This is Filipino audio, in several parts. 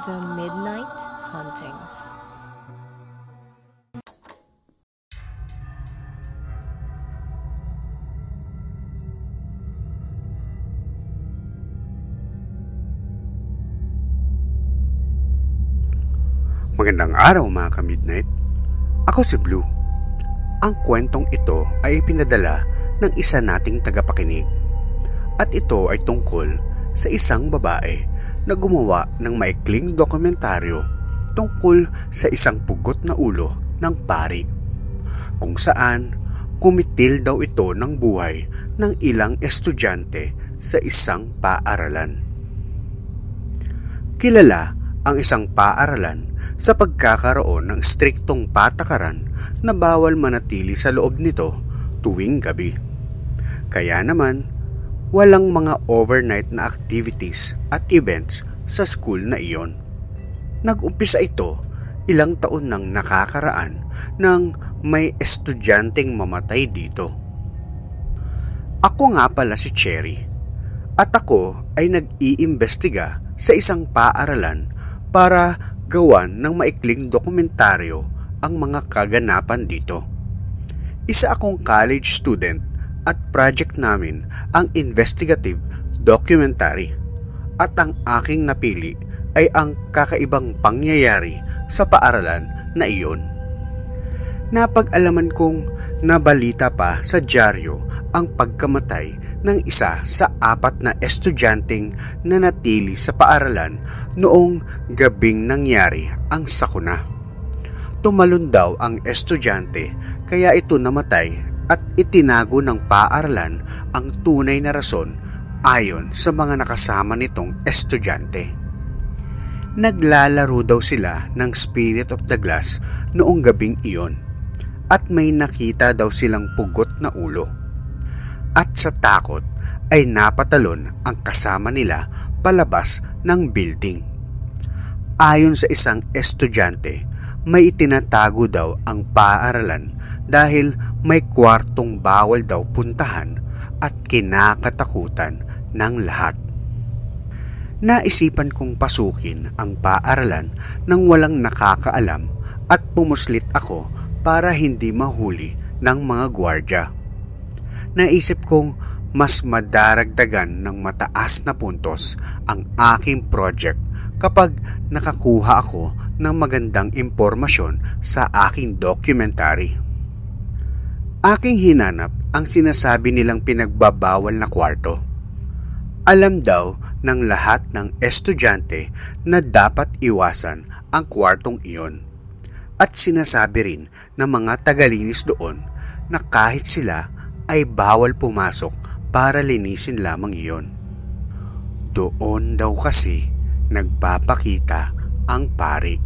The Midnight Hauntings. Magandang araw mga ka-Midnight. Ako si Blue. Ang kwentong ito ay ipinadala ng isa nating tagapakinig. At ito ay tungkol sa isang babae na gumawa ng maikling dokumentaryo tungkol sa isang pugot na ulo ng pari. Kung saan kumitil daw ito ng buhay ng ilang estudyante sa isang paaralan. Kilala ang isang paaralan sa pagkakaroon ng striktong patakaran na bawal manatili sa loob nito tuwing gabi. Kaya naman, walang mga overnight na activities at events sa school na iyon. Nag-umpisa ito ilang taon nang nakakaraan nang may estudyanteng mamatay dito. Ako nga pala si Cherry at ako ay nag-iimbestiga sa isang paaralan para gawan ng maikling dokumentaryo ang mga kaganapan dito. Isa akong college student at project namin ang investigative documentary at ang aking napili ay ang kakaibang pangyayari sa paaralan na iyon. Napag-alaman kong nabalita pa sa dyaryo ang pagkamatay ng isa sa 4 na estudyanteng nanatili sa paaralan noong gabing nangyari ang sakuna. Tumalon daw ang estudyante kaya ito namatay at itinago ng paaralan ang tunay na rason ayon sa mga nakasama nitong estudyante. Naglalaro daw sila ng Spirit of the Glass noong gabing iyon at may nakita daw silang pugot na ulo. At sa takot ay napatalon ang kasama nila palabas ng building. Ayon sa isang estudyante, may itinatago daw ang paaralan dahil may kwartong bawal daw puntahan at kinakatakutan ng lahat. Naisipan kong pasukin ang paaralan nang walang nakakaalam at pumuslit ako para hindi mahuli ng mga gwardya. Naisip kong mas madaragdagan ng mataas na puntos ang aking project kapag nakakuha ako ng magandang impormasyon sa aking documentary. Aking hinanap ang sinasabi nilang pinagbabawal na kwarto. Alam daw ng lahat ng estudyante na dapat iwasan ang kwartong iyon. At sinasabi rin ng mga tagalinis doon na kahit sila ay bawal pumasok para linisin lamang iyon. Doon daw kasi nagpapakita ang pari.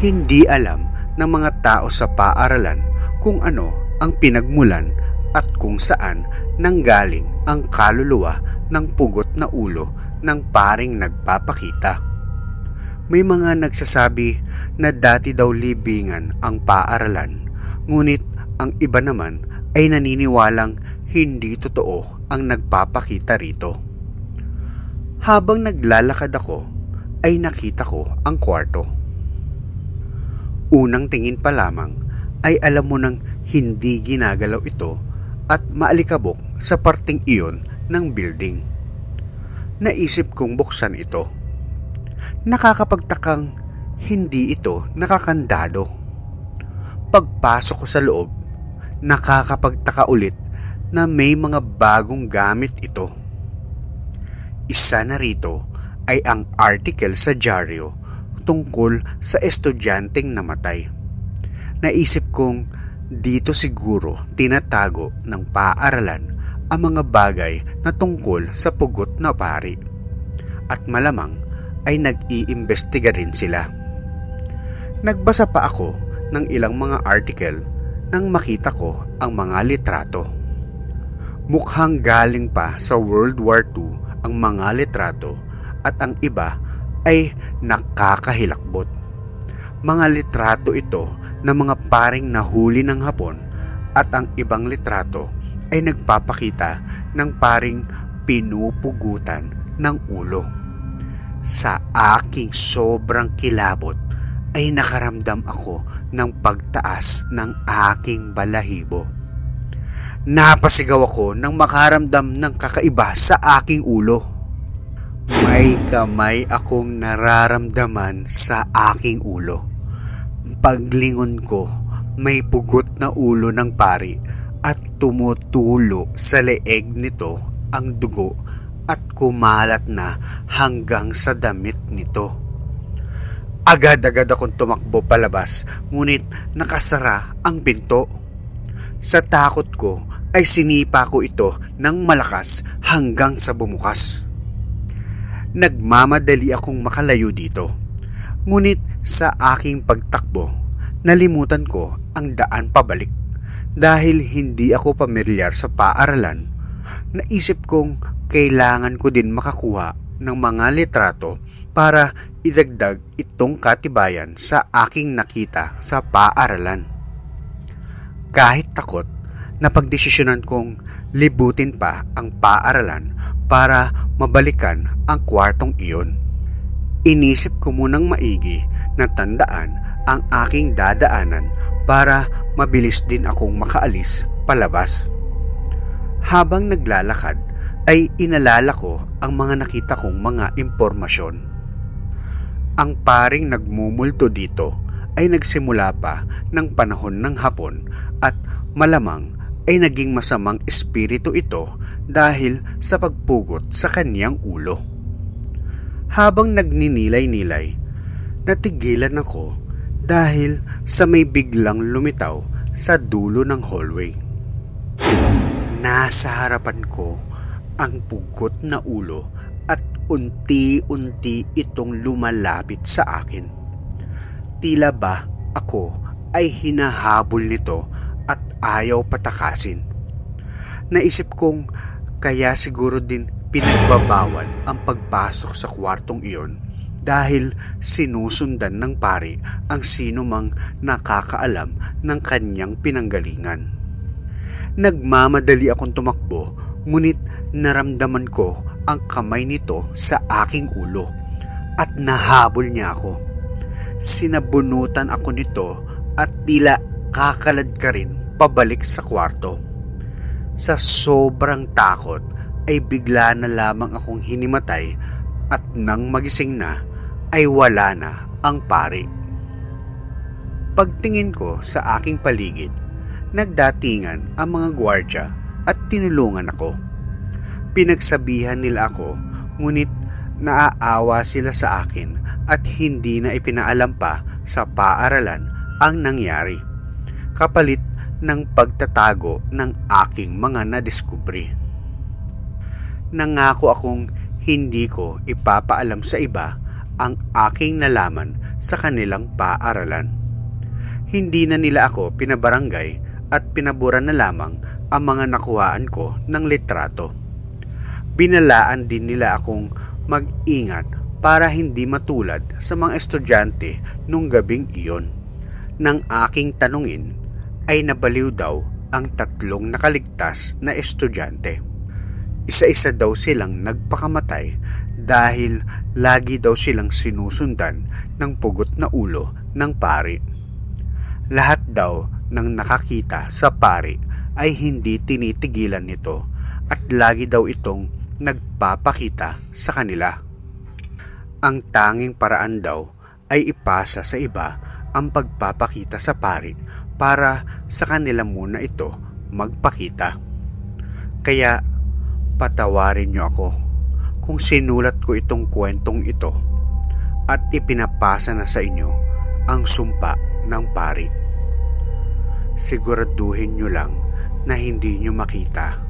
Hindi alam ng mga tao sa paaralan kung ano ang pinagmulan at kung saan nanggaling ang kaluluwa ng pugot na ulo ng paring nagpapakita. May mga nagsasabi na dati daw libingan ang paaralan, ngunit ang iba naman ay naniniwalang hindi totoo ang nagpapakita rito. Habang naglalakad ako, ay nakita ko ang kwarto. Unang tingin pa lamang ay alam mo nang hindi ginagalaw ito at maalikabok sa parting iyon ng building. Naisip kong buksan ito. Nakakapagtakang hindi ito nakakandado. Pagpasok ko sa loob, nakakapagtaka ulit na may mga bagong gamit ito. Isa na rito ay ang article sa dyaryo tungkol sa estudyanteng namatay. Naisip kong dito siguro tinatago ng paaralan ang mga bagay na tungkol sa pugot na pari. At malamang ay nag-iimbestiga rin sila. Nagbasa pa ako ng ilang mga article nang makita ko ang mga litrato. Mukhang galing pa sa World War II ang mga litrato at ang iba ay nakakahilakbot. Mga litrato ito ng mga paring nahuli ng Hapon at ang ibang litrato ay nagpapakita ng paring pinupugutan ng ulo. Sa aking sobrang kilabot ay nakaramdam ako ng pagtaas ng aking balahibo. Napasigaw ako nang makaramdam ng kakaiba sa aking ulo. May kamay akong nararamdaman sa aking ulo. Paglingon ko, may pugot na ulo ng pari at tumutulo sa leeg nito ang dugo at kumalat na hanggang sa damit nito. Agad-agad akong tumakbo palabas, ngunit nakasara ang pinto. Sa takot ko ay sinipa ko ito ng malakas hanggang sa bumukas. Nagmamadali akong makalayo dito, ngunit sa aking pagtakbo, nalimutan ko ang daan pabalik. Dahil hindi ako pamilyar sa paaralan, naisip kong kailangan ko din makakuha ng mga litrato para idagdag itong katibayan sa aking nakita sa paaralan. Kahit takot, napagdesisyonan kong libutin pa ang paaralan para mabalikan ang kwartong iyon. Inisip ko munang maigi na tandaan ang aking dadaanan para mabilis din akong makaalis palabas. Habang naglalakad ay inalala ko ang mga nakita kong mga impormasyon. Ang paring nagmumulto dito ay nagsimula pa ng panahon ng Hapon at malamang ay naging masamang espiritu ito dahil sa pagpugot sa kaniyang ulo. Habang nagninilay-nilay, natigilan ako dahil sa may biglang lumitaw sa dulo ng hallway. Nasa harapan ko ang pugot na ulo at unti-unti itong lumalapit sa akin. Tila ba ako ay hinahabol nito at ayaw patakasin. Naisip kong kaya siguro din pinagbabawal ang pagpasok sa kwartong iyon dahil sinusundan ng pari ang sino mang nakakaalam ng kanyang pinanggalingan. Nagmamadali akong tumakbo, ngunit naramdaman ko ang kamay nito sa aking ulo at nahabol niya ako. Sinabunutan ako nito at tila kakalad ka rin pabalik sa kwarto. Sa sobrang takot ay bigla na lamang akong hinimatay at nang magising na ay wala na ang pari. Pagtingin ko sa aking paligid, nagdatingan ang mga gwardya at tinulungan ako. Pinagsabihan nila ako, ngunit naaawa sila sa akin at hindi na ipinaalam pa sa paaralan ang nangyari, kapalit ng pagtatago ng aking mga nadiskubre. Nangako akong hindi ko ipapaalam sa iba ang aking nalaman sa kanilang paaralan. Hindi na nila ako pinabarangay at pinabura na lamang ang mga nakuhaan ko ng litrato. Binalaan din nila akong mag-ingat para hindi matulad sa mga estudyante nung gabing iyon. Nang aking tanungin ay nabaliw daw ang 3 nakaligtas na estudyante. Isa-isa daw silang nagpakamatay dahil lagi daw silang sinusundan ng pugot na ulo ng pari. Lahat daw ng nakakita sa pari ay hindi tinitigilan nito at lagi daw itong nagpapakita sa kanila. Ang tanging paraan daw ay ipasa sa iba ang pagpapakita sa pari para sa kanila muna ito magpakita. Kaya patawarin niyo ako kung sinulat ko itong kwentong ito at ipinapasa na sa inyo ang sumpa ng pari. Siguraduhin niyo lang na hindi niyo makita